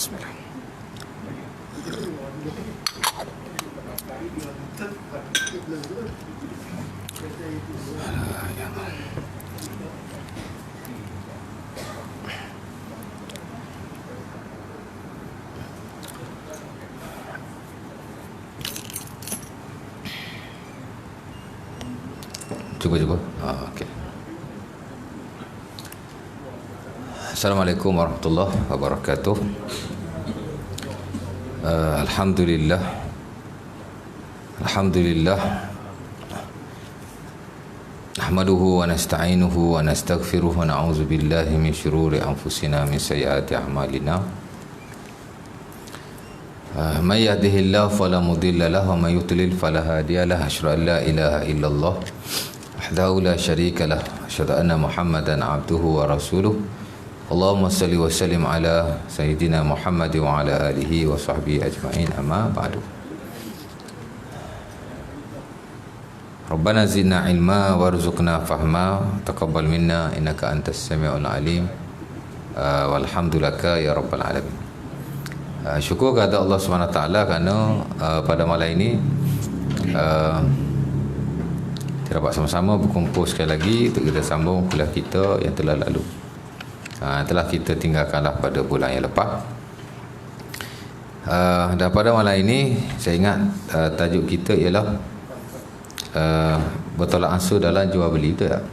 Bismillah. Cukup. Okey. Assalamualaikum warahmatullahi wabarakatuh. Alhamdulillah. Nahmaduhu wa nasta'inuhu wa nastaghfiruh wa na'udzu billahi min syururi anfusina min sayyiati a'malina. May yahdihillahu fala mudilla lahu wa may yudlil fala hadiya lahu. Asyhadu an la ilaha illallah wahdahu la syarika lah. Asyhadu anna Muhammadan abduhu wa rasuluh. Allahumma salli wa sallim ala sayyidina Muhammad wa ala alihi wa sahbihi ajma'in, amma ba'du. Rabbana zidna ilma warzuqna fahma taqabbal minna innaka antas samiul alim. Walhamdulillah ya rabbal alamin. Syukur kepada Allah Subhanahu Wa Taala kerana pada malam ini kita dapat sama-sama berkumpul sekali lagi untuk kita sambung kuliah kita yang telah lalu. Telah kita tinggalkanlah pada bulan yang lepas. Dan pada malam ini saya ingat tajuk kita ialah bertolak ansur dalam jual beli, betul tak?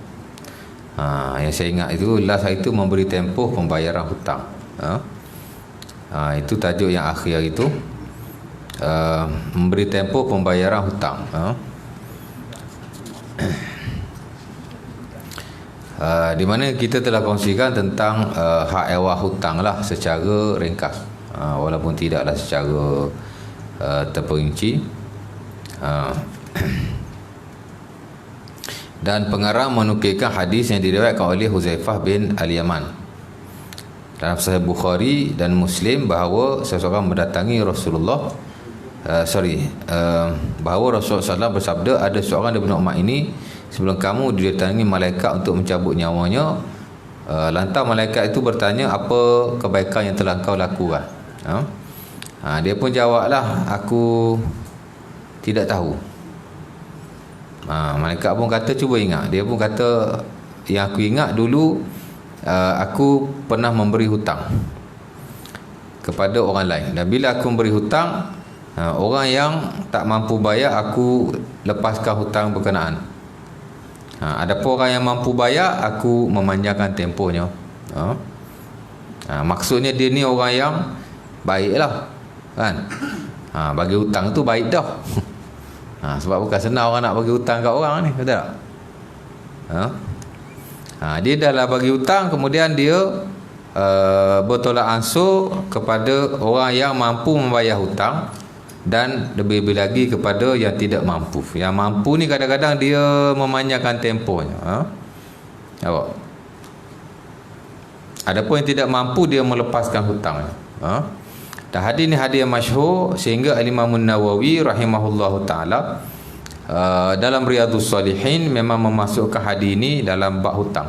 Yang saya ingat itu last itu memberi tempoh pembayaran hutang. Itu tajuk yang akhir itu, memberi tempoh pembayaran hutang. Di mana kita telah kongsikan tentang hak ewah hutang lah secara ringkas, walaupun tidaklah secara terperinci. Dan pengarang menukilkan hadis yang diriwayatkan oleh Huzaifah bin Al-Yaman dalam Sahih Bukhari dan Muslim bahawa seseorang mendatangi Rasulullah, bahawa Rasulullah SAW bersabda, ada seorang daripada umat ini sebelum kamu didatangi malaikat untuk mencabut nyawanya. Lantas malaikat itu bertanya, apa kebaikan yang telah kau lakukan? Dia pun jawablah, aku tidak tahu. Malaikat pun kata, cuba ingat. Dia pun kata, yang aku ingat dulu, aku pernah memberi hutang kepada orang lain, dan bila aku memberi hutang, orang yang tak mampu bayar, aku lepaskan hutang berkenaan. Adapun orang yang mampu bayar, aku memanjangkan tempohnya. Maksudnya dia ni orang yang baiklah, kan? Bagi hutang tu baik dah. Sebab bukan senang orang nak bagi hutang kat orang ni, betul tak? Dia dah lah bagi hutang, kemudian dia bertolak ansur kepada orang yang mampu membayar hutang, dan lebih-lebih lagi kepada yang tidak mampu. Yang mampu ni kadang-kadang dia memanjangkan tempohnya. Adapun yang tidak mampu, dia melepaskan hutangnya. Dan hadis ni hadis yang masyhur, sehingga Al-Imam Nawawi rahimahullahu taala dalam Riyadhus Shalihin memang memasukkan hadis ini dalam bab hutang.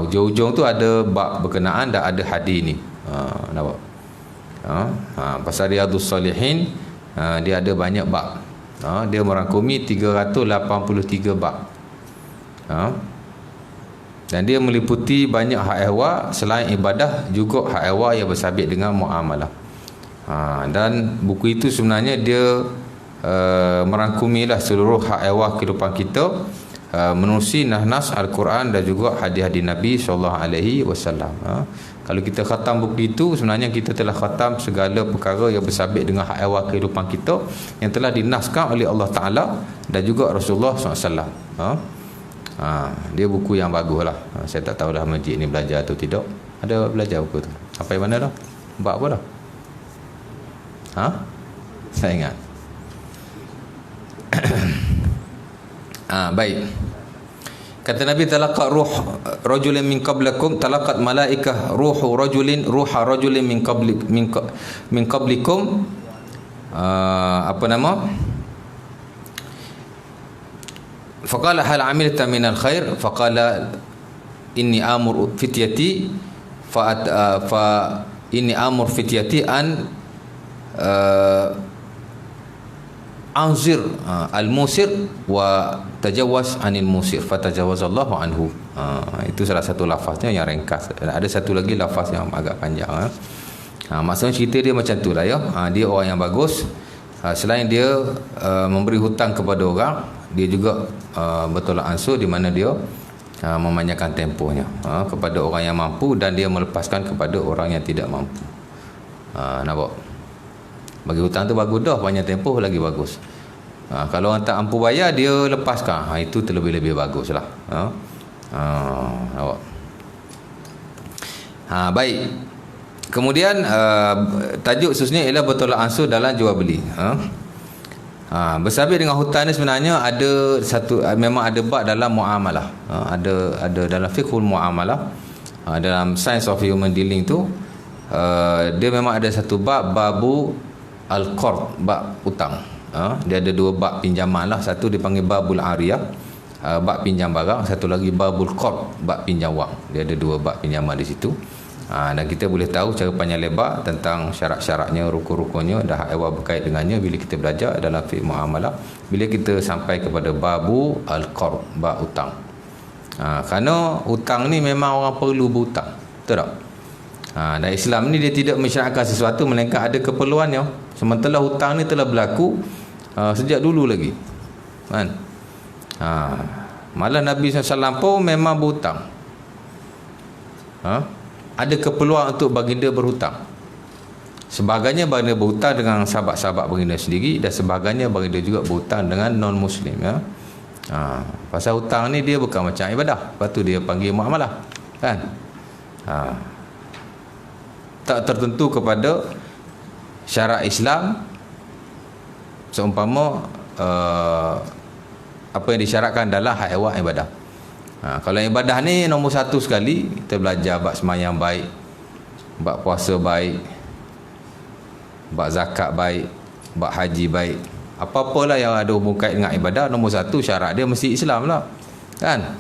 Ujung-ujung tu ada bab berkenaan dan ada hadis ni. Nampak? Pasal Riyadhus Shalihin dia ada banyak bab. Dia merangkumi 383 bab. Dan dia meliputi banyak hak ehwal selain ibadah, juga hak ehwal yang bersabit dengan muamalah. Dan buku itu sebenarnya dia merangkumilah seluruh hak ehwal kehidupan kita, menerusi nas Al-Quran dan juga hadis-hadis Nabi SAW. Kalau kita khatam buku itu, sebenarnya kita telah khatam segala perkara yang bersabit dengan hak ehwal kehidupan kita, yang telah dinaskan oleh Allah Ta'ala dan juga Rasulullah SAW. Dia buku yang bagus lah. Saya tak tahu dah masjid ni belajar atau tidak. Ada belajar buku tu? Apa yang mana dah? Bab apa dah? Saya ingat. Baik. Kata Nabi, talaqat ruh rajulin min qablakum, talaqat malaikah ruha rajulin min qablikum. Apa nama? Faqala hal amilta minal khair, faqala inni amur fityati fa ini amur fityati an anzir al-musir wa tajawaz anil musir fatajawazallahu anhu. Itu salah satu lafaznya yang ringkas. Ada satu lagi lafaz yang agak panjang. Maksudnya cerita dia macam tu lah ya. Dia orang yang bagus. Selain dia memberi hutang kepada orang, dia juga bertolak ansur di mana dia memanjangkan tempohnya kepada orang yang mampu, dan dia melepaskan kepada orang yang tidak mampu. Nampak? Bagi hutang tu bagus dah, panjang tempoh lagi bagus. Kalau orang tak mampu bayar, dia lepaskan, itu terlebih-lebih bagus lah. Nampak? Baik. Kemudian tajuk khususnya ialah bertolak ansur dalam jual beli. Bersabit dengan hutang ni sebenarnya ada satu, memang ada bab dalam muamalah. Ada dalam fiqhul muamalah, dalam science of human dealing tu, dia memang ada satu bab, babu al-qard, bab hutang. Dia ada dua bab pinjaman lah. Satu dipanggil babul ariyah, bab pinjam barang. Satu lagi babul qard, bab pinjam wang. Dia ada dua bab pinjaman di situ. Dan kita boleh tahu cara panjang lebar tentang syarat-syaratnya, rukun-rukunnya dan hak ehwal berkait dengannya bila kita belajar dalam fiqh muamalah. Bila kita sampai kepada babu al-qard, bab hutang. Kerana hutang ni memang orang perlu berhutang. Betul tak? Dan Islam ni dia tidak mensyaratkan sesuatu melainkan ada keperluannya. Sementara hutang ni telah berlaku sejak dulu lagi, kan? Malah Nabi SAW pun memang berhutang. Ada keperluan untuk baginda berhutang. Sebagainya baginda berhutang dengan sahabat-sahabat baginda sendiri, dan sebagainya baginda juga berhutang dengan non-Muslim. Pasal hutang ni dia bukan macam ibadah. Lepas tu dia panggil muamalah, kan? Tak tertentu kepada syarak Islam, seumpama apa yang disyaratkan dalam hak ehwal ibadah. Kalau ibadah ni nombor satu sekali, kita belajar bab sembahyang baik, bab puasa baik, bab zakat baik, bab haji baik. Apa-apalah yang ada hubung kait dengan ibadah, nombor satu syarat dia mesti Islam lah, kan?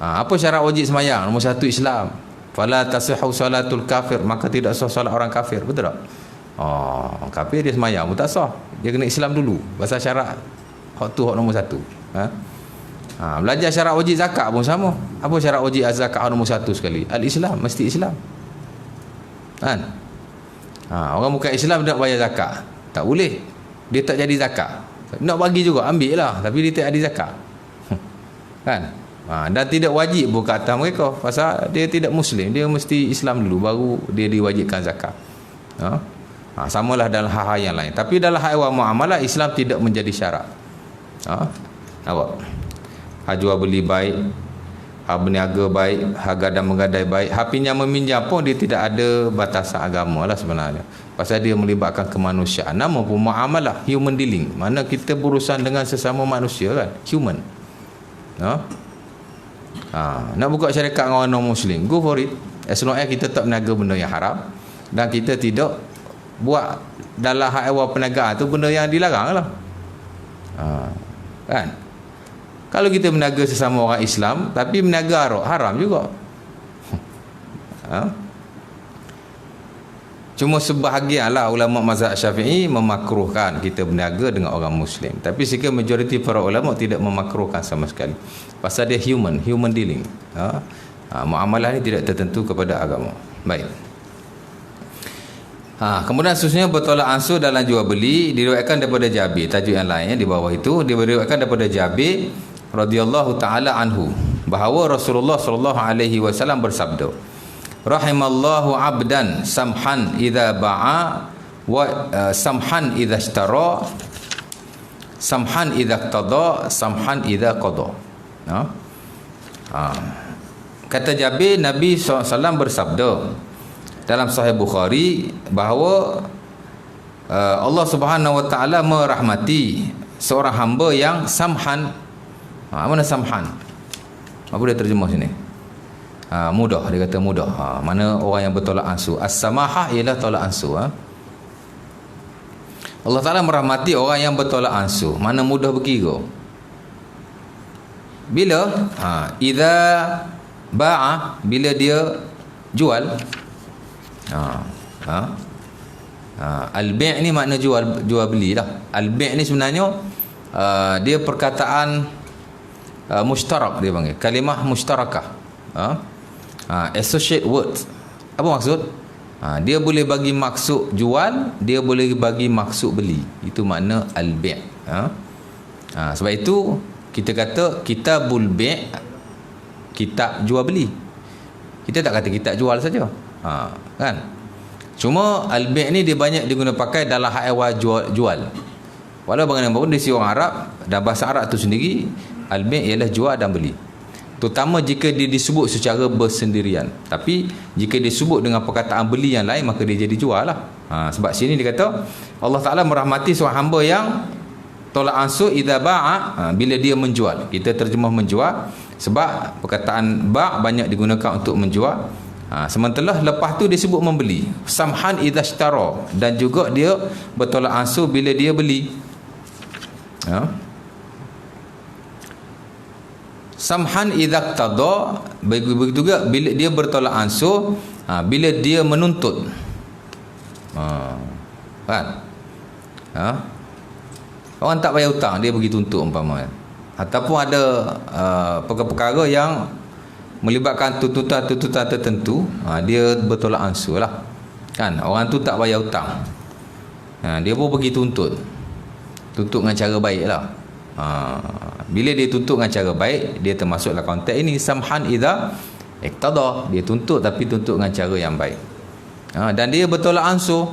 Apa syarat wajib sembahyang? Nombor satu Islam. Fala tasihhu salatul kafir, maka tidak sah solat orang kafir. Betul tak? Kafir dia sembahyang pun tak sah. Dia kena Islam dulu. Pasal syarat hak tu hak nombor satu. Belajar syarat wajib zakat pun sama. Apa syarat wajib zakat nombor satu sekali? Al-Islam, mesti Islam, kan? Orang bukan Islam nak bayar zakat, tak boleh. Dia tak jadi zakat. Nak bagi juga, ambil lah, tapi dia tak ada zakat. Kan? Dan tidak wajib pun ke atas mereka, pasal dia tidak Muslim. Dia mesti Islam dulu, baru dia diwajibkan zakat. Samalah dalam hal-hal yang lain. Tapi dalam hal ehwal muamalah, Islam tidak menjadi syarat. Nampak? Hak jual beli baik, hak berniaga baik, hak gadang menggadai baik, hak pinjam meminjam pun dia tidak ada batasan agama lah sebenarnya. Pasal dia melibatkan kemanusiaan. Nama pun muamalah, human dealing. Mana kita berurusan dengan sesama manusia, kan? Human. Nak buka syarikat dengan orang non-Muslim, go for it. As long as kita tak berniaga benda yang haram, dan kita tidak buat dalam hak ehwal perniagaan tu benda yang dilarang lah. Kan? Kalau kita berniaga sesama orang Islam tapi berniaga haram juga. Cuma sebahagianlah ulama mazhab Syafi'i memakruhkan kita berniaga dengan orang Muslim. Tapi sikit majoriti para ulama tidak memakruhkan sama sekali. Pasal dia human dealing. Muamalah ni tidak tertentu kepada agama. Baik. Kemudian seterusnya bertolak ansur dalam jual beli diriwayatkan daripada Jabir. Tajuk yang lain di bawah itu diriwayatkan daripada Jabir radhiyallahu taala anhu bahawa Rasulullah sallallahu alaihi wasallam bersabda, rahimallahu abdan samhan idza ba'a wa samhan idza ishtara samhan idza qada samhan idza qada. Kata Jabir, Nabi SAW bersabda dalam Sahih Bukhari bahawa Allah Subhanahu Wa Taala merahmati seorang hamba yang samhan. Mana samhan? Apa dia terjemah sini? Mudah, dia kata mudah. Mana orang yang bertolak ansur. As-samahah ialah tolak ansur. Allah Ta'ala merahmati orang yang bertolak ansur. Mana mudah berkira. Bila? Idza ba'a, bila dia jual. Ha? Al-bi' ni makna jual beli lah. Al-bi' ni sebenarnya dia perkataan mushtarak, dia panggil kalimah mushtarakah. Associate words. Apa maksud? Dia boleh bagi maksud jual, dia boleh bagi maksud beli. Itu makna al-bi'. Sebab itu kita kata kitabul bi', kitab jual beli. Kita tak kata kitab jual saja. Kan? Cuma al-bi' ni dia banyak diguna pakai dalam hak ehwal jual. Walau bagaimanapun dia si orang Arab, dan bahasa Arab tu sendiri, al-bi' ialah jual dan beli. Terutama jika dia disebut secara bersendirian. Tapi jika disebut dengan perkataan beli yang lain, maka dia jadi jual lah. Sebab sini dia kata Allah Ta'ala merahmati seorang hamba yang tolak ansur idza ba'a, bila dia menjual. Kita terjemah menjual sebab perkataan ba' banyak digunakan untuk menjual. Sementara lepas tu disebut membeli, samhan idza ishtara, dan juga dia bertolak ansur bila dia beli. Samhan idza qtada, begitu juga bila dia bertolak ansur bila dia menuntut. Kan? Orang tak bayar hutang, dia pergi tuntut umpamanya. Ataupun ada perkara-perkara yang melibatkan tuntutan tertentu, dia bertolak ansur lah. Kan? Orang tu tak bayar hutang, dia pun pergi tuntut dengan cara baik lah. Bila dia tuntut dengan cara baik, dia termasuklah konteks ini samhan idza iqtada. Dia tuntut tapi tuntut dengan cara yang baik. Dan dia bertolak ansur.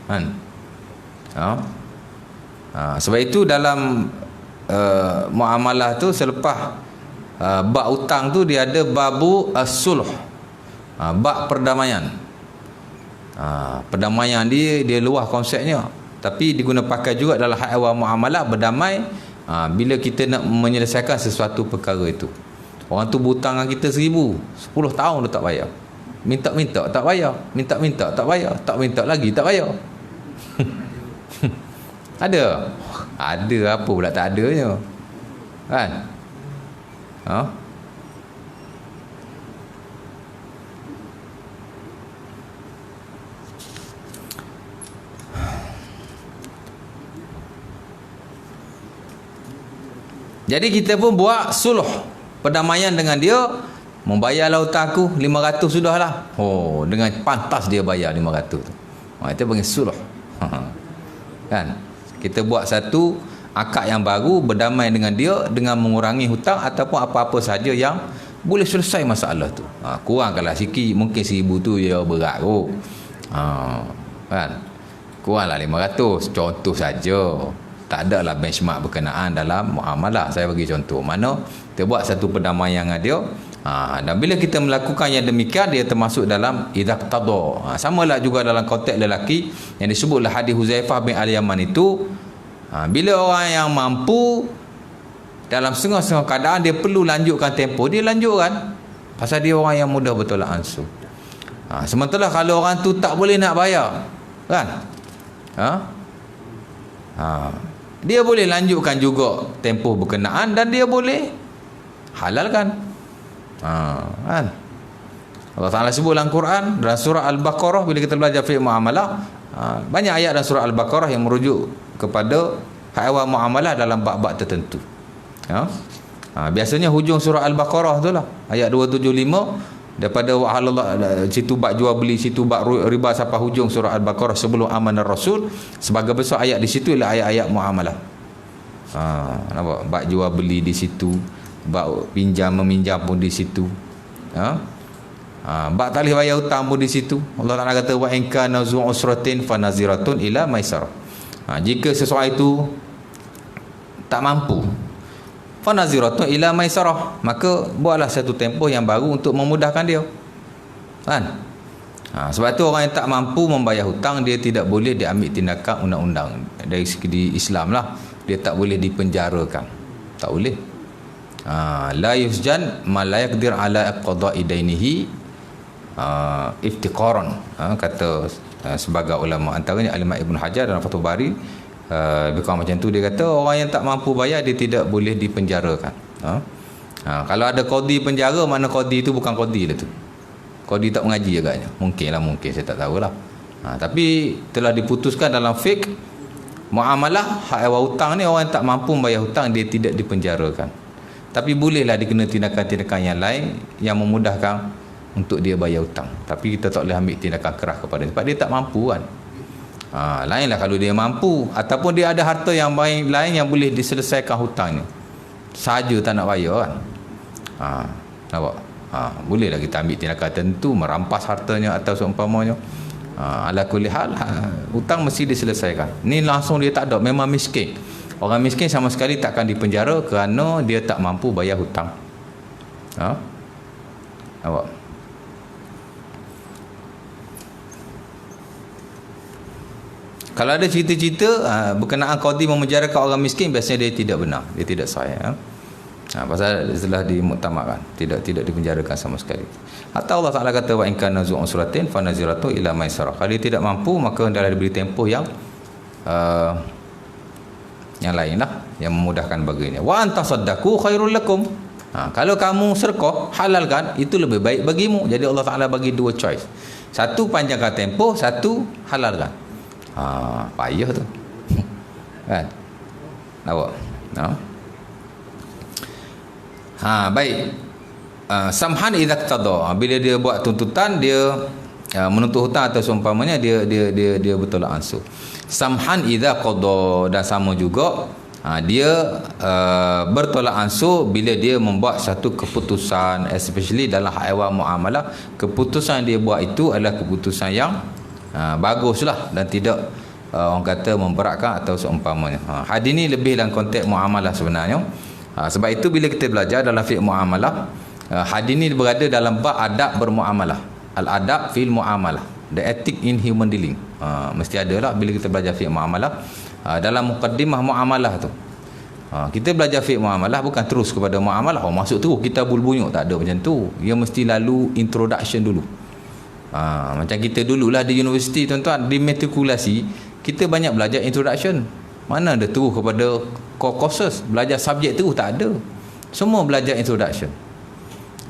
Kan? Sebab itu dalam muamalah tu, selepas bab hutang tu, dia ada babu as-sulh, bab perdamaian. Perdamaian dia luas konsepnya, tapi diguna pakai juga dalam hak ehwal muamalah, berdamai bila kita nak menyelesaikan sesuatu perkara itu. Orang tu berhutang dengan kita 1,000, 10 tahun dia tak bayar, minta-minta tak bayar, minta-minta tak bayar, tak minta lagi tak bayar. Ada apa pula tak adanya, kan? Jadi kita pun buat sulh, perdamaian dengan dia. Membayarlah hutang aku 500 sudahlah. Dengan pantas dia bayar 500 tu. Itu panggil sulh. Kan? Kita buat satu akad yang baru, berdamai dengan dia dengan mengurangi hutang ataupun apa-apa saja yang boleh selesai masalah tu. Kurangkanlah sikit, mungkin 1,000 tu ya berat kot. Kan? Kuranglah 500, contoh saja. Tak ada lah benchmark berkenaan dalam muamalah. Saya bagi contoh. Mana kita buat satu perdamaian dengan dia. Dan bila kita melakukan yang demikian, dia termasuk dalam idza qtada. Samalah juga dalam konteks lelaki yang disebutlah hadis Huzaifah bin Al-Yaman itu. Bila orang yang mampu dalam setengah-setengah keadaan dia perlu lanjutkan tempoh, dia lanjutkan. Pasal dia orang yang mudah bertolak ansur. Sementara kalau orang tu tak boleh nak bayar, kan? Dia boleh lanjutkan juga tempoh berkenaan dan dia boleh halalkan. Kan? Allah Ta'ala sebut dalam Quran, dalam surah Al-Baqarah, bila kita belajar fiqh muamalah, banyak ayat dalam surah Al-Baqarah yang merujuk kepada hak ehwal muamalah dalam bab-bab tertentu. Biasanya hujung surah Al-Baqarah tu lah, ayat 275, daripada situ bab jual beli, situ bab riba sampai hujung surah Al-Baqarah sebelum amanar Rasul. Sebagai besar ayat di situ ialah ayat-ayat muamalah. Nampak? Bab jual beli di situ, bab pinjam meminjam pun di situ. Bab tak boleh bayar hutang pun di situ. Allah Taala kata wa in kana zu usratin fa naziratun ila maisarah. Jika seseorang itu tak mampu, fa naziratun ila maisarah, maka buatlah satu tempoh yang baru untuk memudahkan dia. Kan? Sebab tu orang yang tak mampu membayar hutang, dia tidak boleh diambil tindakan undang-undang dari segi Islam lah. Dia tak boleh dipenjarakan. Tak boleh. La yusjan ma la yaqdir ala qada'i dainihi iftiqaran, kata sebagai ulama, antaranya Al-Imam Ibn Hajar dalam Fathul Bari. Lebih kurang macam tu, dia kata orang yang tak mampu bayar dia tidak boleh dipenjarakan. Kalau ada qadi penjara, mana qadi itu bukan qadi lah tu. Qadi tak mengaji agaknya. Mungkin saya tak tahulah. Tapi telah diputuskan dalam fiqh muamalah hak ehwal hutang ni, orang yang tak mampu membayar hutang dia tidak dipenjarakan. Tapi bolehlah dikena tindakan-tindakan yang lain yang memudahkan untuk dia bayar hutang. Tapi kita tak boleh ambil tindakan keras kepada dia sebab dia tak mampu kan. Lainlah kalau dia mampu ataupun dia ada harta yang lain yang boleh diselesaikan hutangnya. Saja tak nak bayar kan. Nampak? Bolehlah kita ambil tindakan tertentu, merampas hartanya atau seumpamanya. Ala kulli hal, hutang mesti diselesaikan. Ni langsung dia tak ada, memang miskin. Orang miskin sama sekali takkan dipenjara kerana dia tak mampu bayar hutang. Nampak? Kalau ada cerita-cerita berkenaan qadi memenjarakan orang miskin, biasanya dia tidak benar, dia tidak sahih. Pasal telah dimuktamadkan, tidak dipenjarakan sama sekali. Atau Allah Taala kata wa in kana zu usratin fa naziratu ila maisarah. Kalau dia tidak mampu, maka hendaklah diberi tempoh yang lain lah, yang memudahkan baginya. Wa antasaddaqu khairul lakum. Kalau kamu sedekah, halalkan, itu lebih baik bagimu. Jadi Allah Taala bagi dua choice. Satu panjangkan tempoh, satu halalkan. Payah tu. Kan? Nampak? Baik. Samhan idza qtada. Bila dia buat tuntutan, dia menuntut hutang atau seumpamanya, dia bertolak ansur. Samhan idza qada, dan sama juga dia bertolak ansur bila dia membuat satu keputusan, especially dalam hak ehwal muamalah. Keputusan yang dia buat itu adalah keputusan yang baguslah dan tidak orang kata memberatkan atau seumpamanya. Hadis ini lebih dalam konteks muamalah sebenarnya. Sebab itu bila kita belajar dalam fiqh muamalah, hadis ini berada dalam bab adab bermuamalah, al-adab fil muamalah, the ethic in human dealing. Mesti ada lah bila kita belajar fiqh muamalah. Dalam muqaddimah muamalah tu, kita belajar fiqh muamalah bukan terus kepada muamalah, masuk terus kita bulbunyuk, tak ada macam tu. Dia mesti lalu introduction dulu. Macam kita dululah di universiti tuan-tuan, di matrikulasi kita banyak belajar introduction. Mana ada terus kepada core courses, belajar subjek terus, tak ada. Semua belajar introduction.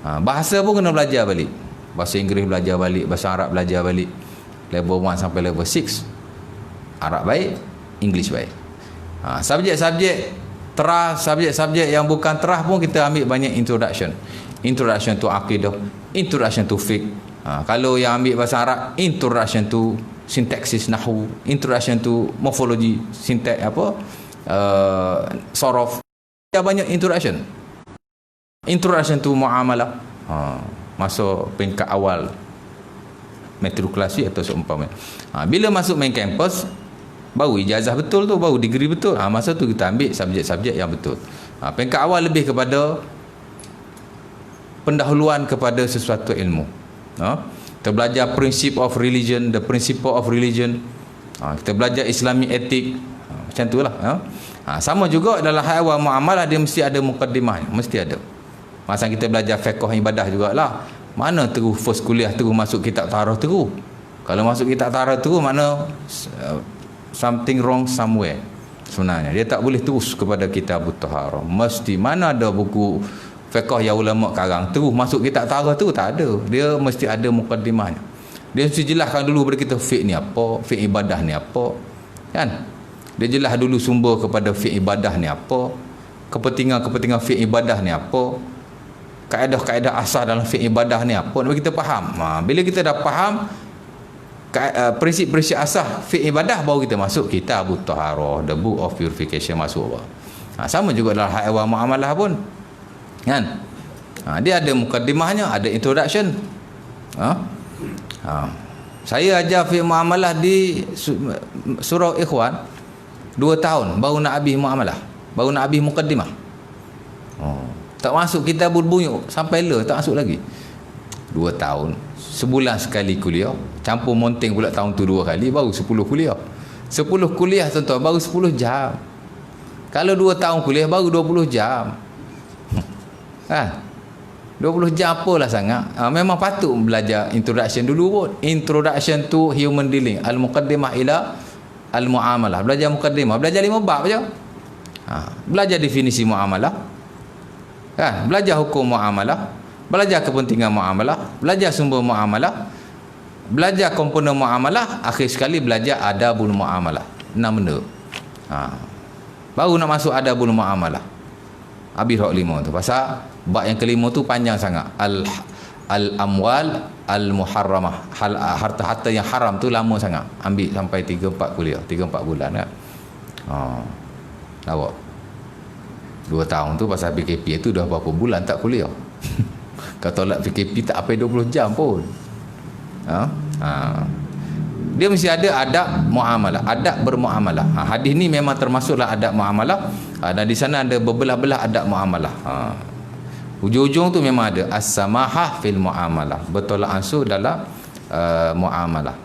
Bahasa pun kena belajar balik. Bahasa Inggeris belajar balik, bahasa Arab belajar balik. Level 1 sampai level 6. Arab baik, English baik. Subjek-subjek terah, subjek-subjek yang bukan terah pun kita ambil banyak introduction. Introduction to akidah, introduction to fiqh. Kalau yang ambil bahasa Arab, introduction to sintaksis nahwu, introduction to morphology, sintak sorof. Ada banyak introduction. Introduction to muamalah, masuk peringkat awal matrikulasi atau seumpamanya. Bila masuk main campus, baru ijazah betul tu, baru degree betul. Masa tu kita ambil subjek-subjek yang betul. Peringkat awal lebih kepada pendahuluan kepada sesuatu ilmu. Kita belajar principle of religion, the principle of religion. Kita belajar Islamic ethic, macam tu lah. Sama juga dalam hal ehwal muamalah, dia mesti ada mukaddimah, mesti ada. Masa kita belajar fiqh ibadah jugalah, mana terus first kuliah terus masuk kitab taharah terus. Kalau masuk kitab taharah terus, mana something wrong somewhere. Sebenarnya dia tak boleh terus kepada kitab taharah. Mesti mana ada buku fiqh yang ulama karang terus masuk kitab taharah tu, tak ada. Dia mesti ada mukaddimahnya. Dia mesti jelaskan dulu kepada kita fiqh ni apa, fiqh ibadah ni apa, kan? Dia jelas dulu sumber kepada fiqh ibadah ni apa, kepentingan fiqh ibadah ni apa, kaedah-kaedah asas dalam fiqh ibadah ni apa, bagi kita faham. Bila kita dah faham prinsip-prinsip asas fiqh ibadah, baru kita masuk kitab taharah, the book of purification, masuk apa. Sama juga dalam hak ehwal muamalah pun, kan? Dia ada mukaddimahnya, ada introduction. Saya ajar fiqh muamalah di surau Ikhwan 2 tahun baru nak habis muamalah, baru nak habis mukaddimah. Tak masuk kitabul buyu sampai tak masuk lagi. 2 tahun, sebulan sekali kuliah, campur monteng pula tahun tu 2 kali, baru 10 kuliah. 10 kuliah tuan-tuan, baru 10 jam. Kalau 2 tahun kuliah, baru 20 jam. 20 jam apalah sangat. Memang patut belajar introduction dulu pun. Introduction to human dealing, al-muqaddimah ila al-muamalah. Belajar muqaddimah, belajar 5 bab je. Belajar definisi muamalah, kan? Belajar hukum muamalah, belajar kepentingan muamalah, belajar sumber muamalah, belajar komponen muamalah, akhir sekali belajar adabul muamalah. 6 benda. Baru nak masuk adabul muamalah. Habis hak 5 tu. Pasal bab yang kelima tu panjang sangat. Al-amwal al-muharramah. Harta-harta yang haram tu lama sangat. Ambil sampai 3-4 kuliah, 3-4 bulan kan. Nampak? 2 tahun tu pasal PKP tu dah berapa bulan tak kuliah. Kalau tolak PKP tak sampai 20 jam pun. Dia mesti ada adab muamalah, adab bermuamalah. Hadis ni memang termasuklah adab muamalah. Dan di sana ada berbelah-belah adab muamalah. Ujung-ujung tu memang ada as-samahah fil muamalah, bertolak ansur dalam muamalah.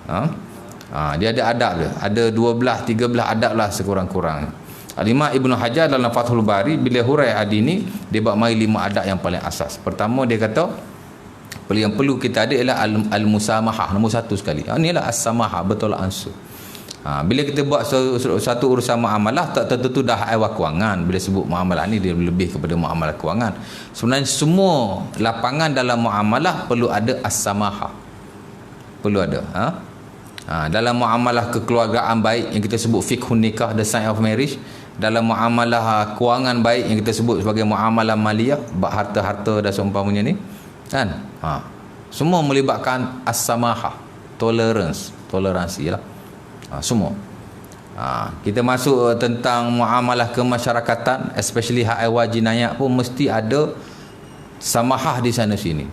Dia ada adab dia. Ada 12-13 adab lah sekurang-kurangnya. Al-Imam Ibnu Hajar dalam Fathul Bari bila hurai hadis ni, dia buat mai 5 adab yang paling asas. Pertama dia kata yang perlu kita ada ialah al-musamahah, nombor 1 sekali. Inilah as-samahah, bertolak ansur. Bila kita buat satu urusan muamalah, tak tentu dah hak kewangan. Bila sebut muamalah ni dia lebih kepada muamalah kewangan. Sebenarnya semua lapangan dalam muamalah perlu ada as-samahah. Perlu ada. Dalam muamalah kekeluargaan baik yang kita sebut fiqhun nikah, the sign of marriage. Dalam muamalah kewangan baik yang kita sebut sebagai muamalah maliyah, bab harta-harta dan seumpamanya ni kan. Semua melibatkan as-samahah, toleransi lah. Semua. Kita masuk tentang muamalah kemasyarakatan, especially hak ehwal jinayat pun mesti ada samahah di sana sini.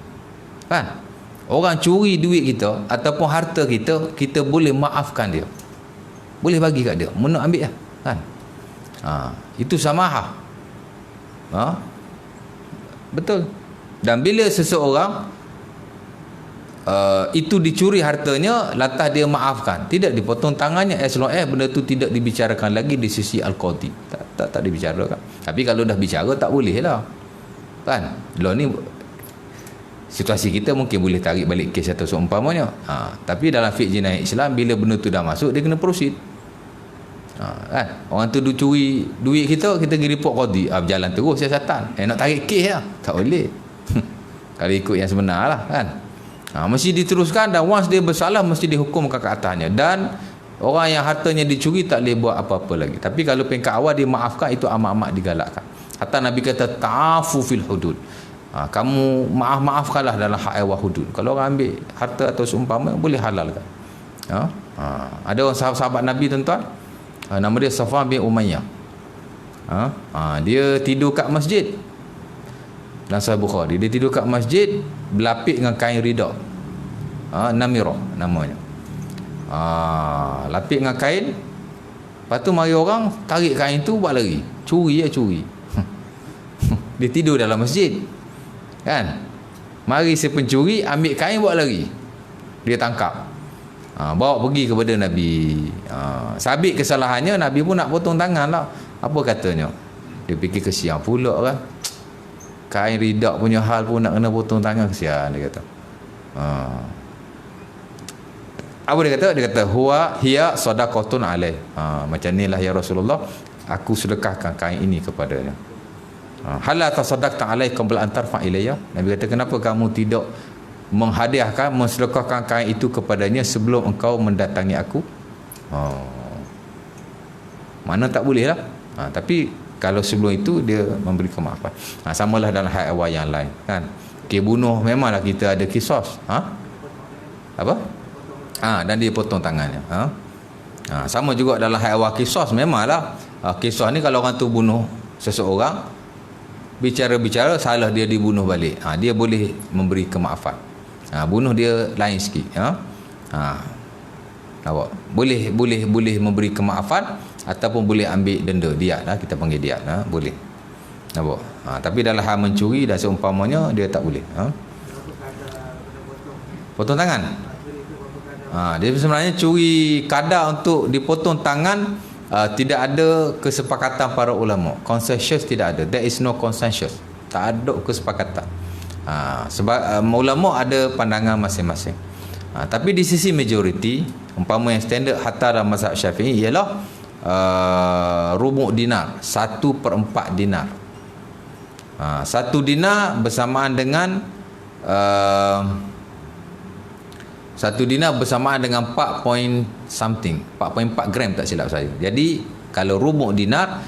Kan? Orang curi duit kita ataupun harta kita, kita boleh maafkan dia. Boleh bagi kat dia, mana ambil lah. Kan? Itu samahah. Betul. Dan bila seseorang itu dicuri hartanya, lantas dia maafkan, tidak dipotong tangannya, as long as benda tu tidak dibicarakan lagi di sisi al-qadi. Tak dibicarakan. Tapi kalau dah bicara tak boleh lah. Kan? Law ni situasi kita mungkin boleh tarik balik kes atau seumpamanya. Tapi dalam fiqh jinayah Islam, bila benda tu dah masuk, dia kena proceed. Kan? Orang tu curi duit kita, kita pergi report qadi. Berjalan terus siasatan. Nak tarik kes lah. Tak boleh. Kalau ikut yang sebenar lah kan. Mesti diteruskan, dan once dia bersalah mesti dihukumkan ke atasnya. Dan orang yang hartanya dicuri tak boleh buat apa-apa lagi. Tapi kalau peringkat awal dia maafkan, itu amat-amat digalakkan. Hatta Nabi kata ta'afu fil hudud. Kamu maafkanlah dalam hak ehwal hudud. Kalau orang ambil harta atau seumpama, boleh halalkan. Ada orang sahabat Nabi tuan-tuan, nama dia Safwan bin Umayyah. Dia tidur kat masjid. Dalam Sahih Bukhari, dia tidur kat masjid berlapik dengan kain rida. Namirah namanya. Lapik dengan kain. Lepas tu mari orang tarik kain tu buat lari. Curi. Dia tidur dalam masjid. Kan? Mari si pencuri ambil kain buat lari. Dia tangkap. Bawa pergi kepada Nabi. Sabit kesalahannya, Nabi pun nak potong tangan lah. Apa katanya? Dia fikir kesian pula kan. Kain ridak punya hal pun nak kena potong tangan, kesian dia kata. Apa dia kata? Dia kata hiya sadaqatun alaih. Macam inilah ya Rasulullah, aku sedekahkan kain ini kepadanya. Hala tasaddaqta alaihi qabla an tarfa ilayya. Nabi kata, kenapa kamu tidak menghadiahkan, mensedekahkan kain itu kepadanya sebelum engkau mendatangi aku? Mana tak boleh lah. Tapi kalau sebelum itu dia memberi kemaafan. Samalah dalam hak ehwal yang lain kan. Bunuh memanglah kita ada kisos. Apa? Dan dia potong tangannya. Sama juga dalam hak ehwal kisos, memanglah kisos ni kalau orang tu bunuh seseorang, bicara-bicara salah dia dibunuh balik, dia boleh memberi kemaafan. Bunuh dia lain sikit. Boleh memberi kemaafan ataupun boleh ambil denda, diat lah, kita panggil diat lah, boleh. Nampak? Tapi dalam hal mencuri dan seumpamanya, dia tak boleh. Potong tangan. Dia sebenarnya curi kadar untuk dipotong tangan, tidak ada kesepakatan para ulama. Consensus tidak ada. There is no consensus. Tak ada kesepakatan. Sebab ulama ada pandangan masing-masing. Tapi di sisi majoriti, umpama yang standard hatta dalam mazhab Syafi'i ialah rubu' dinar, 1/4 dinar. 1 dinar bersamaan dengan Satu dinar bersamaan dengan 4 point something, 4.4 gram tak silap saya. Jadi kalau rubuk dinar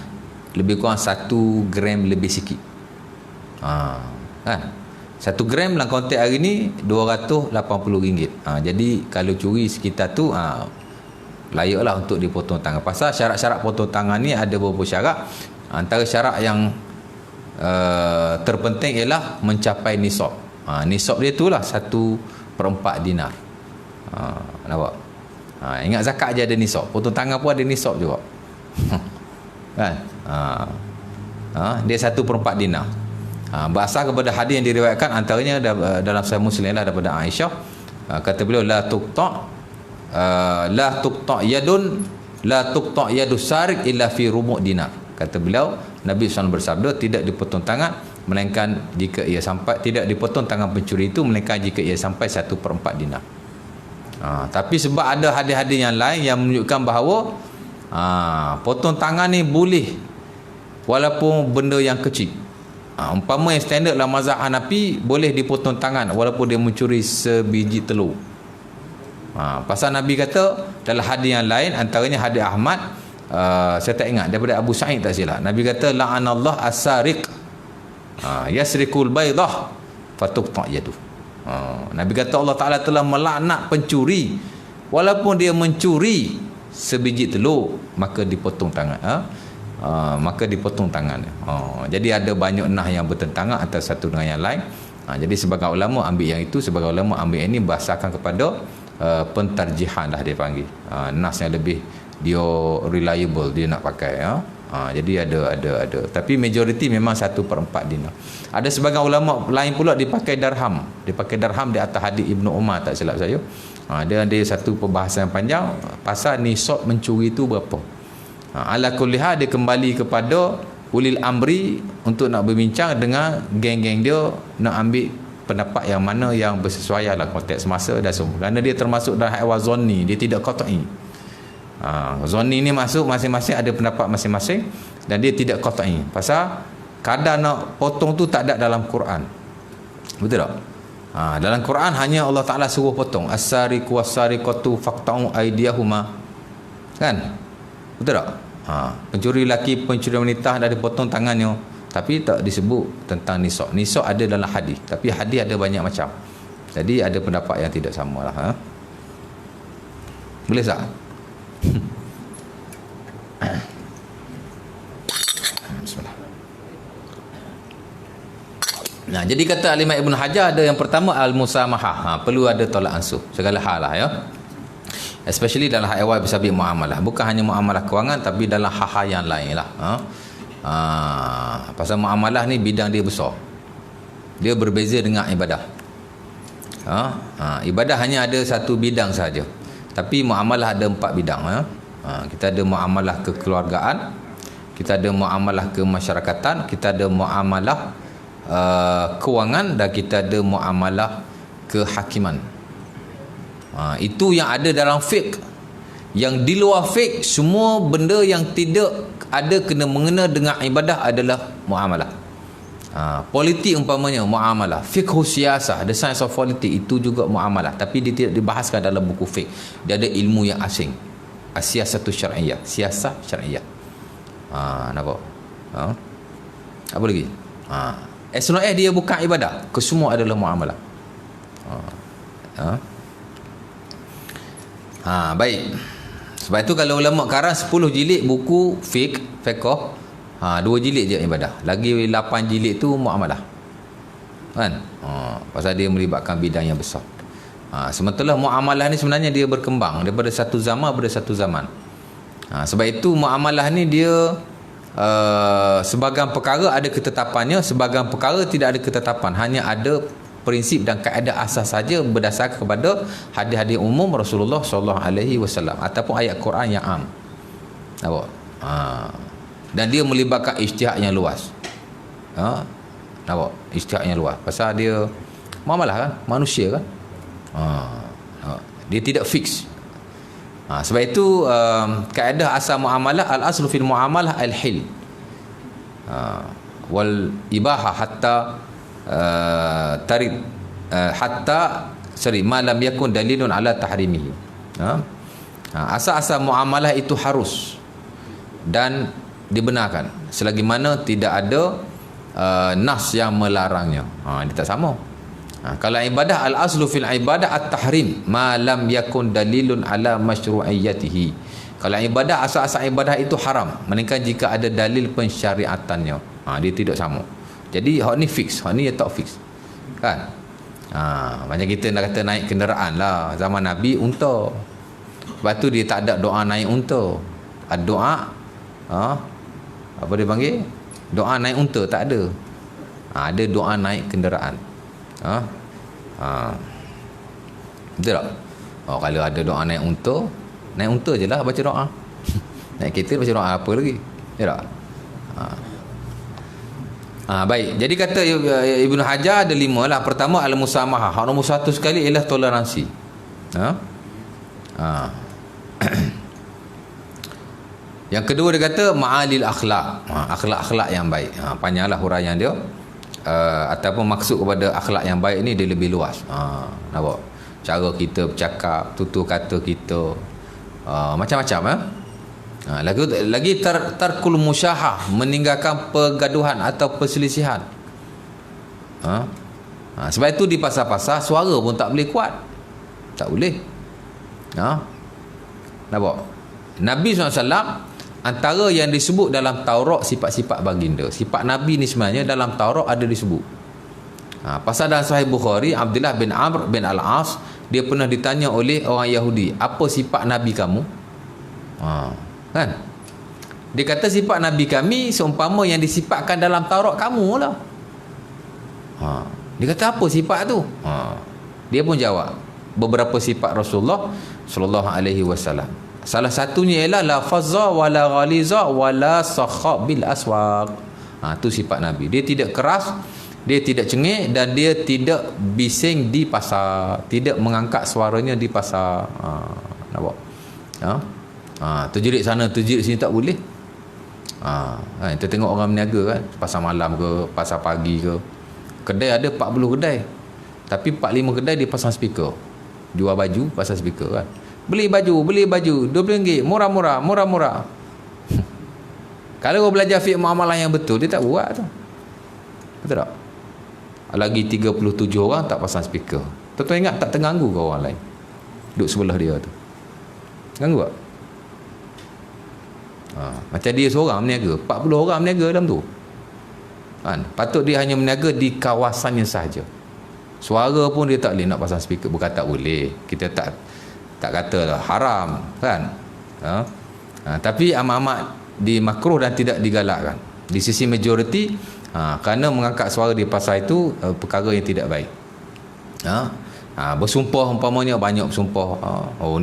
lebih kurang 1 gram lebih sikit. Kan? 1 gram dalam konteks hari ni RM280. Jadi kalau curi sekitar tu, layaklah untuk dipotong tangan. Pasal syarat-syarat potong tangan ni ada beberapa syarat. Antara syarat yang terpenting ialah mencapai nisab. Nisab dia tu lah 1/4 dinar. Nampak? Ingat zakat je ada nisab, potong tangan pun ada nisab juga. Kan? Dia 1/4 dinar. Berasal kepada hadis yang diriwayatkan, antaranya dalam Sahih Muslim lah, daripada Aisyah. Kata beliau, la tuqta yadu sarik illa fi rubu' dinar. Kata beliau, Nabi SAW bersabda, tidak dipotong tangan melainkan jika ia sampai, tidak dipotong tangan pencuri itu melainkan jika ia sampai 1/4 dinar. Tapi sebab ada hadis-hadis yang lain yang menunjukkan bahawa potong tangan ni boleh walaupun benda yang kecil. Umpama yang standard dalam mazhab Hanafi, boleh dipotong tangan walaupun dia mencuri sebiji telur. Pasal Nabi kata dalam hadis yang lain, antaranya hadis Ahmad, saya tak ingat, daripada Abu Sa'id tak silap, Nabi kata la'anallah as-sariq yasrikul baydah fatuqta yaduh. Nabi kata Allah Ta'ala telah melaknat pencuri walaupun dia mencuri sebiji telur, maka dipotong tangan. Maka dipotong tangan. Jadi ada banyak nah yang bertentangan antara satu dengan yang lain. Jadi sebagai ulama ambil yang itu, sebagai ulama ambil yang ini berdasarkan kepada pentarjihan lah dia panggil. Nas yang lebih dia reliable dia nak pakai. Jadi ada. Tapi majoriti memang 1/4 dinar. Ada sebagian ulama lain pula dipakai darham. Dipakai darham di atas hadis Ibnu Umar tak silap saya. Dia ada satu perbahasan panjang pasal nisab mencuri itu berapa. Ala kulli hal, dia kembali kepada ulil amri untuk nak berbincang dengan geng-geng dia, nak ambil pendapat yang mana yang bersesuaian lah konteks masa dan semua. Kerana dia termasuk dalam haiwan zonni, dia tidak qat'i. Zonni ni masuk masing-masing ada pendapat masing-masing dan dia tidak qat'i. Pasal kadar nak potong tu tak ada dalam Quran. Betul tak? Dalam Quran hanya Allah Ta'ala suruh potong. As-sariqu was-sariqatu faqta'u aydiyahuma. Kan? Betul tak? Pencuri lelaki, pencuri wanita dah dipotong tangannya, tapi tak disebut tentang nisab. Nisab ada dalam hadis, tapi hadis ada banyak macam. Jadi ada pendapat yang tidak sama lah. Boleh tak? Bismillah. Nah, jadi kata Al-Imam Ibn Hajar ada yang pertama al-musamahah. Perlu ada tolak ansur segala hal lah ya. Especially dalam hal bersabit muamalah. Bukan hanya muamalah kewangan, tapi dalam hal-hal yang lain lah. Pasal muamalah ni bidang dia besar. Dia berbeza dengan ibadah. Ibadah hanya ada satu bidang saja. Tapi muamalah ada 4 bidang. Kita ada muamalah kekeluargaan, kita ada muamalah kemasyarakatan, kita ada muamalah kewangan, dan kita ada muamalah kehakiman. Itu yang ada dalam fiqh. Yang di luar fiqh, semua benda yang tidak ada kena mengena dengan ibadah adalah muamalah. Politik umpamanya muamalah. Fiqh siasah, the science of politics, itu juga muamalah, tapi dia tidak dibahaskan dalam buku fiqh. Dia ada ilmu yang asing. As-siasatu syar'iyyah, siasah syar'iyyah. Nampak? Apa lagi? As long as dia bukan ibadah, kesemua adalah muamalah. Baik. Sebab itu kalau ulama karang 10 jilid buku fiqh, 2 jilid je ibadah. Lagi 8 jilid tu muamalah. Kan? Pasal dia melibatkan bidang yang besar. Sementara muamalah ni sebenarnya dia berkembang daripada satu zaman pada satu zaman. Sebab itu muamalah ni dia sebahagian perkara ada ketetapannya, sebahagian perkara tidak ada ketetapan. Hanya ada prinsip dan kaedah asas saja berdasarkan kepada hadis-hadis umum Rasulullah SAW ataupun ayat Quran yang am. Nampak? Dan dia melibatkan ijtihad yang luas. Nampak? Ijtihad yang luas. Pasal dia muamalah kan, manusia kan. Dia tidak fix. Sebab itu kaedah asal muamalah, al-aslu fil muamalah al-hil wal ibahah hatta tarid hatta ma lam yakun dalilun ala tahrimihi. Asal-asal muamalah itu harus dan dibenarkan selagi mana tidak ada nas yang melarangnya. Dia tak sama. Kalau ibadah, al-aslu fil ibadah at-tahrim ma lam yakun dalilun ala masyru'iyyatihi. Kalau ibadah, asal-asal ibadah itu haram, melainkan jika ada dalil pensyariatannya. Dia tidak sama. Jadi hak ni fix, hak ni tak fix. Kan? Macam kita nak kata naik kenderaan lah. Zaman Nabi unta. Lepas tu dia tak ada doa naik unta. Ada doa apa dia panggil? Doa naik unta tak ada. Ada doa naik kenderaan. Betul tak? Kalau ada doa naik unta je lah baca doa. Naik kereta baca doa apa lagi? Ya tak? Baik. Jadi kata Ibnu Hajar ada 5 lah. Pertama al-musamahah. Hak nombor 1 sekali ialah toleransi. Yang kedua dia kata ma'alil akhlak. Akhlak-akhlak yang baik. Panjanglah huraian dia. Ataupun maksud kepada akhlak yang baik ni dia lebih luas. Nampak? Cara kita bercakap, tutur kata kita, macam-macam. Lagi tarkul musyahah, meninggalkan pergaduhan atau perselisihan. Sebab itu di pasar-pasar suara pun tak boleh kuat. Tak boleh. Nampak? Nabi SAW, antara yang disebut dalam Taurat sifat-sifat baginda. Sifat Nabi ni sebenarnya dalam Taurat ada disebut. Pasal dalam Sahih Bukhari, Abdullah bin Amr bin Al-As, dia pernah ditanya oleh orang Yahudi, apa sifat Nabi kamu? Kan? Dia kata sifat Nabi kami seumpama yang disifatkan dalam Taurat kamu lah. Dia kata apa sifat tu? Dia pun jawab beberapa sifat Rasulullah sallallahu alaihi wasallam. Salah satunya ialah la fazza wala ghaliza wala sakha bil aswaq. Tu sifat Nabi. Dia tidak keras, dia tidak cengik, dan dia tidak bising di pasar, tidak mengangkat suaranya di pasar. Nampak? Terjerit sana, terjerit sini tak boleh. Kita tengok orang berniaga kan, pasar malam ke, pasar pagi ke, kedai ada 40 kedai, tapi 45 kedai dia pasang speaker, jual baju pasang speaker kan. Beli baju RM20, murah-murah. Kalau kau belajar fiqh muamalah yang betul, dia tak buat tu. Betul tak? Lagi 37 orang tak pasang speaker. Tuan-tuan ingat tak terganggu ke orang lain duduk sebelah dia tu? Ganggu tak? Macam dia seorang berniaga, 40 orang berniaga dalam tu kan? Patut dia hanya berniaga di kawasannya sahaja. Suara pun dia tak boleh nak pasang speaker. Bukan tak boleh, kita tak kata lah haram kan. Tapi amat-amat dimakruh dan tidak digalakkan di sisi majoriti, kerana mengangkat suara di pasar itu perkara yang tidak baik. Bersumpah umpamanya, banyak bersumpah,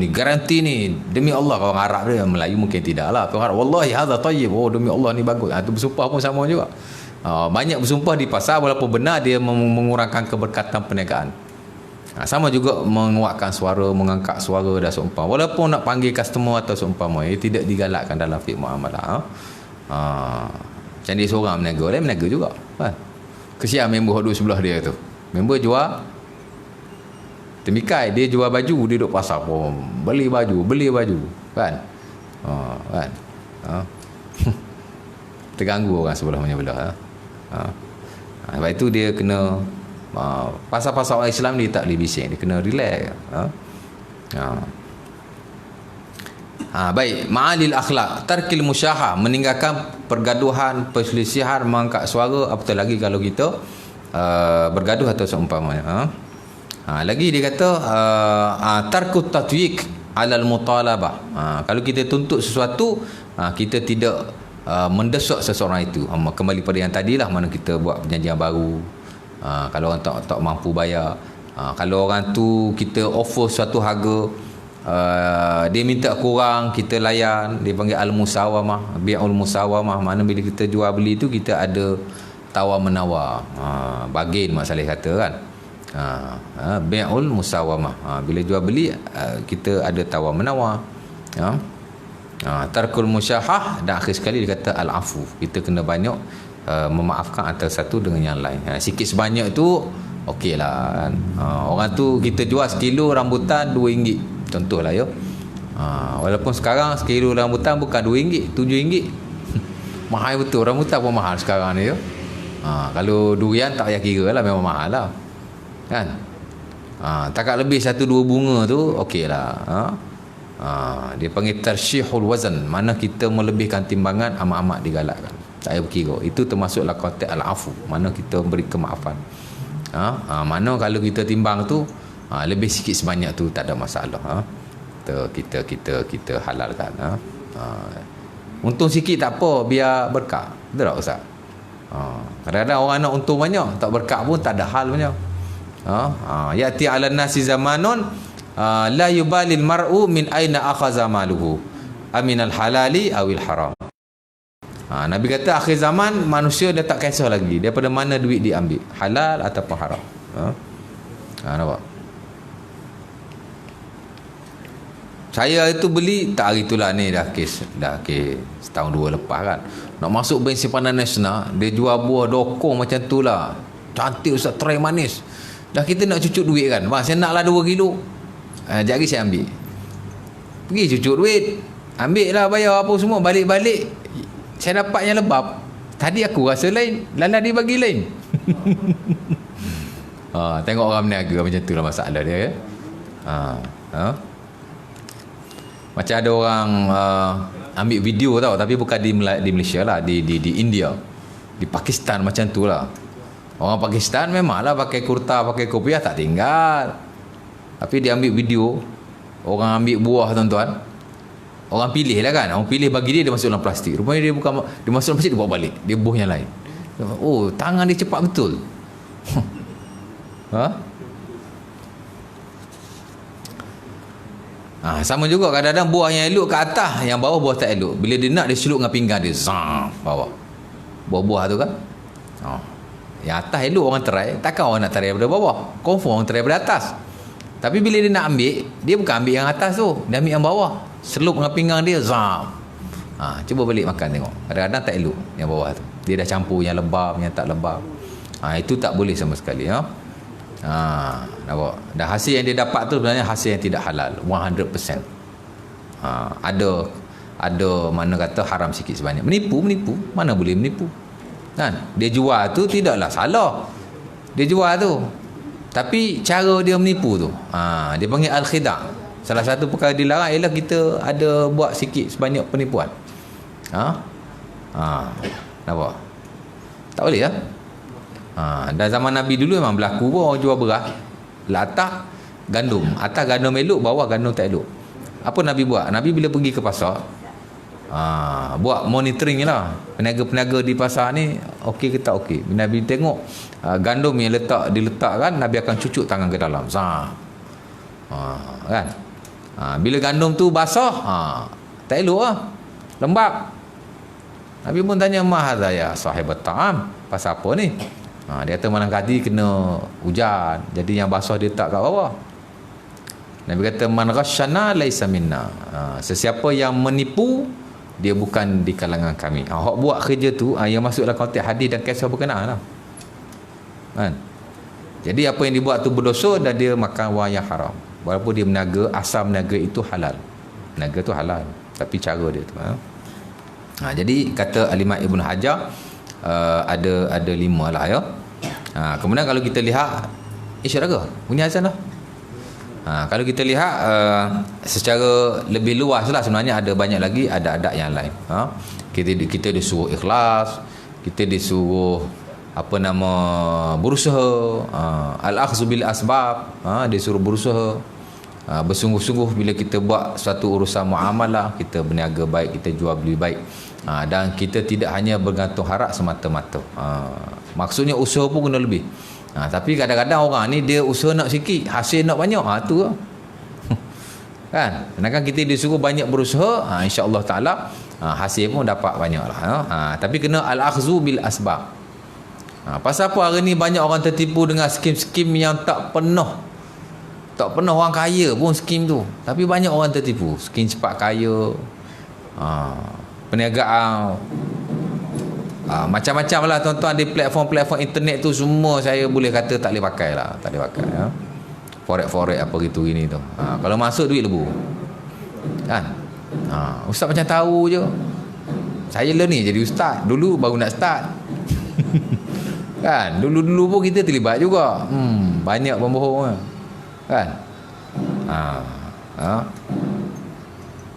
ni garanti ni demi Allah. Orang Arab dia, Melayu mungkin tidak lah, orang Arab wallahi hadza tayyib, demi Allah ni bagus. Tu bersumpah pun sama juga. Banyak bersumpah di pasar, walaupun benar dia mengurangkan keberkatan perniagaan. Sama juga menguatkan suara, mengangkat suara dan seumpama, walaupun nak panggil customer atau seumpama, tidak digalakkan dalam fiqh muamalah. Macam dia seorang berniaga, dia berniaga juga kan? Kesian member duduk sebelah dia tu. Member jual temikai, dia jual baju, dia duduk pasar pun beli baju kan. Terganggu orang sebelah menyebelah. Sebab itu dia kena pasal-pasal orang Islam ni tak boleh bising, dia kena relax. Baik, ma'alil akhlak, tarkil musyahah, meninggalkan pergaduhan, perselisihan, mengangkat suara, apatah lagi kalau kita bergaduh atau seumpamanya. Lagi dia kata tarkut tatwik alal mutalabah. Kalau kita tuntut sesuatu, kita tidak mendesak seseorang itu. Kembali pada yang tadilah, mana kita buat perjanjian baru, kalau orang tak mampu bayar, kalau orang tu kita offer suatu harga, dia minta kurang, kita layan, dia panggil al-musawamah, bi'ul musawamah. Mana bila kita jual beli tu kita ada tawar menawar, bargain mak Saleh kata kan. Bi'ul musawamah, bila jual beli kita ada tawar menawar. Tarkul musyahah, dan akhir sekali dia kata al-afu, kita kena banyak memaafkan antara satu dengan yang lain. Sikit sebanyak itu okey lah kan. Orang tu kita jual sekilo rambutan RM2, contohlah ya. Walaupun sekarang sekilo rambutan bukan RM2, RM7. Mahal betul, rambutan pun mahal sekarang ni ya. Kalau durian tak payah kira lah, memang mahal lah kan. Takat lebih 1-2 bunga tu okey lah. Dia panggil tarsyihul wazan, mana kita melebihkan timbangan, amat-amat digalakkan, tak payah berkira. Itu termasuklah konteks al-afu, mana kita beri kemaafan. Mana kalau kita timbang tu lebih sikit sebanyak tu tak ada masalah. Kita halalkan. Untung sikit tak apa, biar berkah. Betul tak Ustaz? Kadang-kadang orang nak untung banyak, tak berkah pun tak ada hal banyak. Ya'ti 'alan nasi zamanun la yubalil mar'u min aina akhadha maluhu aminal halali awil haram. Nabi kata akhir zaman manusia dia tak kisah lagi daripada mana duit dia ambil, halal ataupun haram. Nampak? Saya itu beli tak hari itulah ni dah setahun 2 lepas kan. Nak masuk bank simpanan nasional, dia jual buah dokong macam tu lah. Cantik Ustaz, try manis. Dah kita nak cucuk duit kan. Bang, saya naklah 2 kilo. Jari saya ambil. Pergi cucuk duit. Ambil lah, bayar apa semua. Balik-balik saya dapat yang lebab. Tadi aku rasa lain, lala dia bagi lain. Tengok orang berniaga macam tu lah masalah dia ya. Macam ada orang ambil video tau, tapi bukan di Malaysia lah, di India, di Pakistan macam tu lah. Orang Pakistan memanglah pakai kurta, pakai kopiah tak tinggal, tapi dia ambil video orang ambil buah tuan-tuan. Orang pilih lah kan, orang pilih bagi dia masuk dalam plastik. Rupanya dia bukan, dia masuk dalam plastik, dia bawa balik, dia buah yang lain. Oh, tangan dia cepat betul. Sama juga kadang-kadang buah yang elok kat atas, yang bawah buah tak elok. Bila dia nak, dia seluk dengan pinggan dia, bawah buah-buah tu kan. Yang atas elok orang terai, takkan orang nak terai daripada bawah, confirm orang terai daripada atas. Tapi bila dia nak ambil, dia bukan ambil yang atas tu, dia ambil yang bawah, selup dengan pinggang dia, cuba balik makan tengok. Kadang-kadang tak elok yang bawah tu, dia dah campur yang lebam, yang tak lebam. Itu tak boleh sama sekali. Nampak? Dan hasil yang dia dapat tu sebenarnya hasil yang tidak halal 100%. Ada mana kata haram sikit sebanyak. Menipu, mana boleh menipu kan. Dia jual tu tidaklah salah, dia jual tu, tapi cara dia menipu tu, dia panggil al-khida'. Salah satu perkara dilarang ialah kita ada buat sikit sebanyak penipuan. Nampak? Tak boleh lah. Dan zaman Nabi dulu memang berlaku pun orang jual beras, atas gandum elok, bawah gandum tak elok. Apa Nabi buat? Nabi bila pergi ke pasar, buat monitoring lah, peniaga-peniaga di pasar ni okey ke tak okey. Nabi tengok gandum yang diletakkan, Nabi akan cucuk tangan ke dalam, kan. Bila gandum tu basah, tak elok lah, lembab. Nabi pun tanya, mahadha ya sahibat ta'am, pasal apa ni? Dia kata malam tadi kena hujan, jadi yang basah dia tak kat bawah. Nabi kata man ghasyana laisa minna. Sesiapa yang menipu, dia bukan di kalangan kami. Hak buat kerja tu yang masuk dalam konteks hadis dan kisah berkenaan lah. Kan? Jadi apa yang dibuat tu berdosa dan dia makan wang yang haram. Walaupun dia berniaga, asal berniaga itu halal. Berniaga tu halal, tapi cara dia tu. Jadi kata Al-Imam Ibn Hajar, ada 5 lah ya. Kemudian kalau kita lihat syaraga bunyi azan lah. Kalau kita lihat secara lebih luas lah, sebenarnya ada banyak lagi adat-adat yang lain. Kita disuruh ikhlas, kita disuruh berusaha, al-akhzu bil asbab, disuruh berusaha, bersungguh-sungguh bila kita buat satu urusan muamalah, kita berniaga baik, kita jual beli baik. Dan kita tidak hanya bergantung harap semata-mata. Maksudnya usaha pun kena lebih. Tapi kadang-kadang orang ni dia usaha nak sikit, hasil nak banyak. Tu lah. Kan? Sedangkan kita disuruh banyak berusaha, insya-Allah taala hasil pun dapat banyak lah. Tapi kena al-akhzu bil asbab. Pasal apa hari ni banyak orang tertipu dengan skim-skim yang tak pernah orang kaya pun skim tu. Tapi banyak orang tertipu. Skim cepat kaya, perniagaan Macam-macam lah tuan-tuan, di platform-platform internet tu semua saya boleh kata tak boleh pakai lah, tak boleh pakai ya. Forex apa gitu gini tu. Kalau masuk duit lebu. Kan? Ustaz macam tahu je. Saya lah ni jadi ustaz. Dulu baru nak start. Kan? Dulu pun kita terlibat juga. Banyak pembohong kan?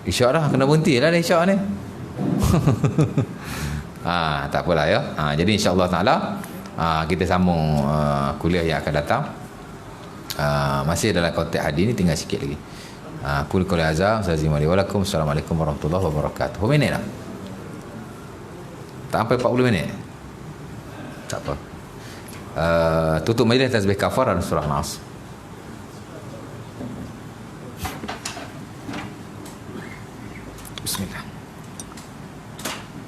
Isyak dah, kena berhenti lah isyak ni. Tak apalah ya. Jadi insya-Allah taala kita sambung kuliah yang akan datang. Masih dalam konteks hadis ni, tinggal sikit lagi. Qul qul azza walakum. Assalamualaikum warahmatullahi wabarakatuh. Berapa minit dah? Tak sampai 40 minit. Tak apa. Tutup majlis tasbih kafar dan surah Nas.